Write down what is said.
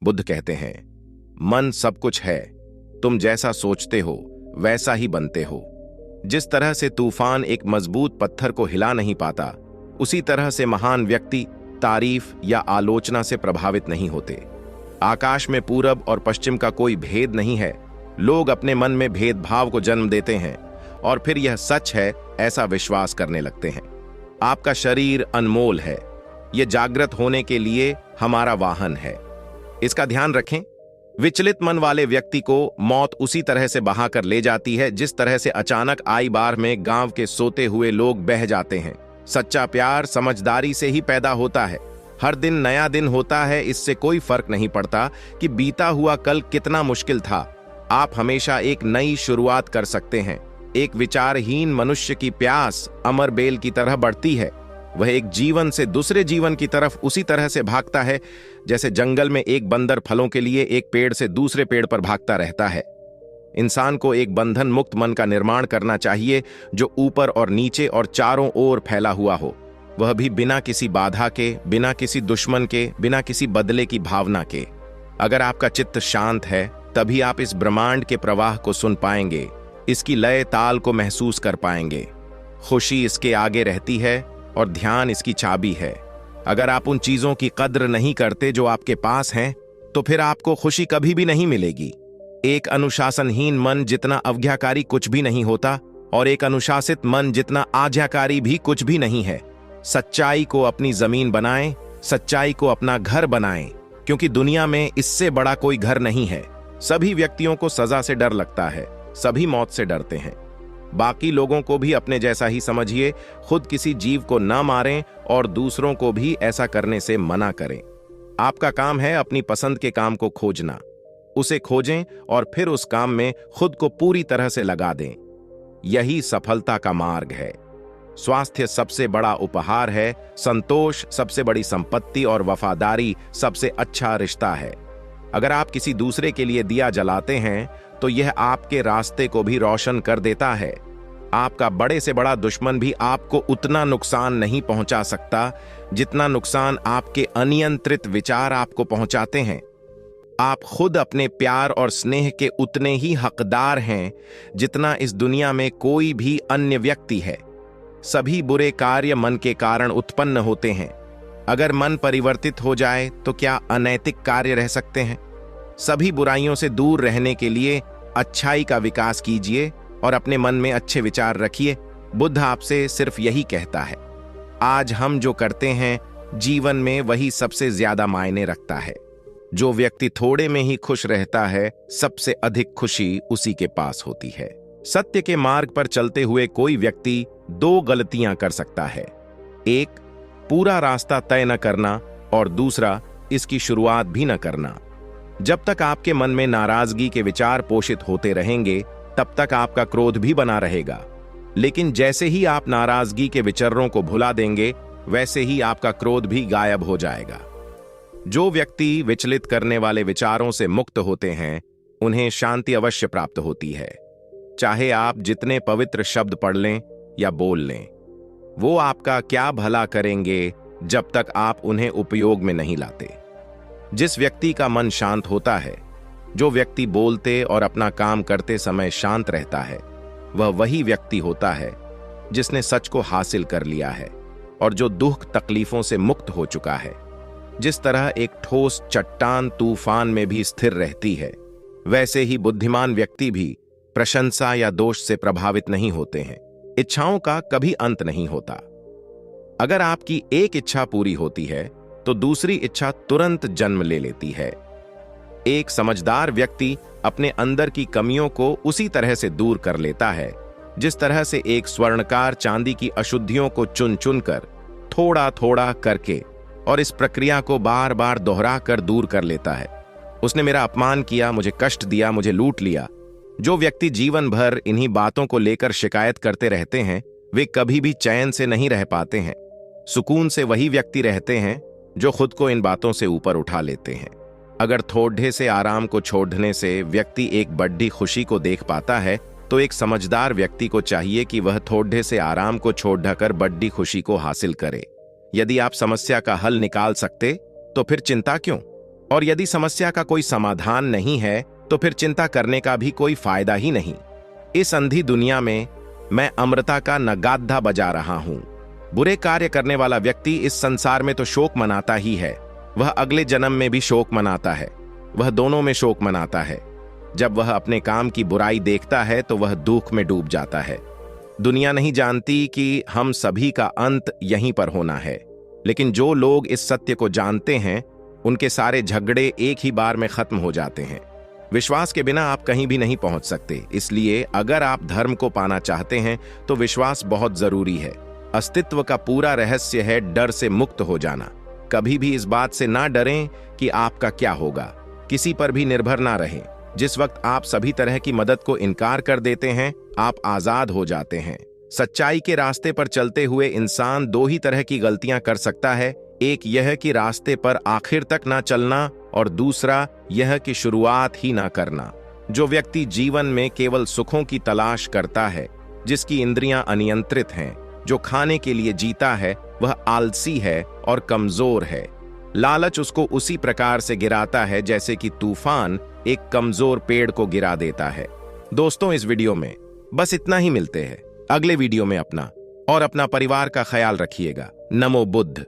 बुद्ध कहते हैं, मन सब कुछ है, तुम जैसा सोचते हो वैसा ही बनते हो। जिस तरह से तूफान एक मजबूत पत्थर को हिला नहीं पाता, उसी तरह से महान व्यक्ति तारीफ या आलोचना से प्रभावित नहीं होते। आकाश में पूरब और पश्चिम का कोई भेद नहीं है। लोग अपने मन में भेदभाव को जन्म देते हैं और फिर यह सच है ऐसा विश्वास करने लगते हैं। आपका शरीर अनमोल है, यह जागृत होने के लिए हमारा वाहन है, इसका ध्यान रखें। विचलित मन वाले व्यक्ति को मौत उसी तरह से बहाकर ले जाती है जिस तरह से अचानक आई बार में गांव के सोते हुए लोग बह जाते हैं। सच्चा प्यार समझदारी से ही पैदा होता है। हर दिन नया दिन होता है, इससे कोई फर्क नहीं पड़ता कि बीता हुआ कल कितना मुश्किल था। आप हमेशा एक नई शुरुआत कर सकते हैं। एक विचारहीन मनुष्य की प्यास अमर बेल की तरह बढ़ती है। वह एक जीवन से दूसरे जीवन की तरफ उसी तरह से भागता है जैसे जंगल में एक बंदर फलों के लिए एक पेड़ से दूसरे पेड़ पर भागता रहता है। इंसान को एक बंधन मुक्त मन का निर्माण करना चाहिए जो ऊपर और नीचे और चारों ओर फैला हुआ हो, वह भी बिना किसी बाधा के, बिना किसी दुश्मन के, बिना किसी बदले की भावना के। अगर आपका चित्त शांत है तभी आप इस ब्रह्मांड के प्रवाह को सुन पाएंगे, इसकी लय ताल को महसूस कर पाएंगे। खुशी इसके आगे रहती है और ध्यान इसकी चाबी है। अगर आप उन चीजों की कद्र नहीं करते जो आपके पास हैं, तो फिर आपको खुशी कभी भी नहीं मिलेगी। एक अनुशासनहीन मन जितना आज्ञाकारी कुछ भी नहीं होता और एक अनुशासित मन जितना आज्ञाकारी भी कुछ भी नहीं है। सच्चाई को अपनी जमीन बनाएं, सच्चाई को अपना घर बनाएं, क्योंकि दुनिया में इससे बड़ा कोई घर नहीं है। सभी व्यक्तियों को सजा से डर लगता है, सभी मौत से डरते हैं। बाकी लोगों को भी अपने जैसा ही समझिए। खुद किसी जीव को न मारें और दूसरों को भी ऐसा करने से मना करें। आपका काम है अपनी पसंद के काम को खोजना, उसे खोजें और फिर उस काम में खुद को पूरी तरह से लगा दें। यही सफलता का मार्ग है। स्वास्थ्य सबसे बड़ा उपहार है, संतोष सबसे बड़ी संपत्ति और वफादारी सबसे अच्छा रिश्ता है। अगर आप किसी दूसरे के लिए दिया जलाते हैं तो यह आपके रास्ते को भी रोशन कर देता है। आपका बड़े से बड़ा दुश्मन भी आपको उतना नुकसान नहीं पहुंचा सकता जितना नुकसान आपके अनियंत्रित विचार आपको पहुंचाते हैं। आप खुद अपने प्यार और स्नेह के उतने ही हकदार हैं जितना इस दुनिया में कोई भी अन्य व्यक्ति है। सभी बुरे कार्य मन के कारण उत्पन्न होते हैं। अगर मन परिवर्तित हो जाए तो क्या अनैतिक कार्य रह सकते हैं? सभी बुराइयों से दूर रहने के लिए अच्छाई का विकास कीजिए और अपने मन में अच्छे विचार रखिए। बुद्ध आपसे सिर्फ यही कहता है। आज हम जो करते हैं जीवन में वही सबसे ज्यादा मायने रखता है। जो व्यक्ति थोड़े में ही खुश रहता है, सबसे अधिक खुशी उसी के पास होती है। सत्य के मार्ग पर चलते हुए कोई व्यक्ति दो गलतियां कर सकता है। एक, पूरा रास्ता तय न करना और दूसरा, इसकी शुरुआत भी न करना। जब तक आपके मन में नाराजगी के विचार पोषित होते रहेंगे, तब तक आपका क्रोध भी बना रहेगा। लेकिन जैसे ही आप नाराजगी के विचारों को भुला देंगे, वैसे ही आपका क्रोध भी गायब हो जाएगा। जो व्यक्ति विचलित करने वाले विचारों से मुक्त होते हैं, उन्हें शांति अवश्य प्राप्त होती है। चाहे आप जितने पवित्र शब्द पढ़ लें या बोल लें, वो आपका क्या भला करेंगे जब तक आप उन्हें उपयोग में नहीं लाते। जिस व्यक्ति का मन शांत होता है, जो व्यक्ति बोलते और अपना काम करते समय शांत रहता है, वह वही व्यक्ति होता है जिसने सच को हासिल कर लिया है और जो दुख तकलीफों से मुक्त हो चुका है। जिस तरह एक ठोस चट्टान तूफान में भी स्थिर रहती है, वैसे ही बुद्धिमान व्यक्ति भी प्रशंसा या दोष से प्रभावित नहीं होते हैं। इच्छाओं का कभी अंत नहीं होता। अगर आपकी एक इच्छा पूरी होती है तो दूसरी इच्छा तुरंत जन्म ले लेती है। एक समझदार व्यक्ति अपने अंदर की कमियों को उसी तरह से दूर कर लेता है जिस तरह से एक स्वर्णकार चांदी की अशुद्धियों को चुन चुनकर थोड़ा थोड़ा करके और इस प्रक्रिया को बार बार दोहरा कर दूर कर लेता है। उसने मेरा अपमान किया, मुझे कष्ट दिया, मुझे लूट लिया। जो व्यक्ति जीवन भर इन्हीं बातों को लेकर शिकायत करते रहते हैं, वे कभी भी चैन से नहीं रह पाते हैं। सुकून से वही व्यक्ति रहते हैं जो खुद को इन बातों से ऊपर उठा लेते हैं। अगर थोड़े से आराम को छोड़ने से व्यक्ति एक बड़ी खुशी को देख पाता है, तो एक समझदार व्यक्ति को चाहिए कि वह थोड़े से आराम को छोड़कर बड़ी खुशी को हासिल करे। यदि आप समस्या का हल निकाल सकते तो फिर चिंता क्यों? और यदि समस्या का कोई समाधान नहीं है तो फिर चिंता करने का भी कोई फायदा ही नहीं। इस अंधी दुनिया में मैं अमृता का नगाधा बजा रहा हूं। बुरे कार्य करने वाला व्यक्ति इस संसार में तो शोक मनाता ही है, वह अगले जन्म में भी शोक मनाता है, वह दोनों में शोक मनाता है। जब वह अपने काम की बुराई देखता है तो वह दुख में डूब जाता है। दुनिया नहीं जानती कि हम सभी का अंत यहीं पर होना है, लेकिन जो लोग इस सत्य को जानते हैं उनके सारे झगड़े एक ही बार में खत्म हो जाते हैं। विश्वास के बिना आप कहीं भी नहीं पहुंच सकते, इसलिए अगर आप धर्म को पाना चाहते हैं तो विश्वास बहुत जरूरी है। अस्तित्व का पूरा रहस्य है डर से मुक्त हो जाना। कभी भी इस बात से ना डरें कि आपका क्या होगा, किसी पर भी निर्भर ना रहें। जिस वक्त आप सभी तरह की मदद को इनकार कर देते हैं, आप आजाद हो जाते हैं। सच्चाई के रास्ते पर चलते हुए इंसान दो ही तरह की गलतियां कर सकता है, एक यह कि रास्ते पर आखिर तक ना चलना और दूसरा यह कि शुरुआत ही ना करना। जो व्यक्ति जीवन में केवल सुखों की तलाश करता है, जिसकी इंद्रियां अनियंत्रित हैं, जो खाने के लिए जीता है, वह आलसी है और कमजोर है। लालच उसको उसी प्रकार से गिराता है जैसे कि तूफान एक कमजोर पेड़ को गिरा देता है। दोस्तों, इस वीडियो में बस इतना ही। मिलते हैं अगले वीडियो में। अपना और अपना परिवार का ख्याल रखिएगा। नमो बुद्ध।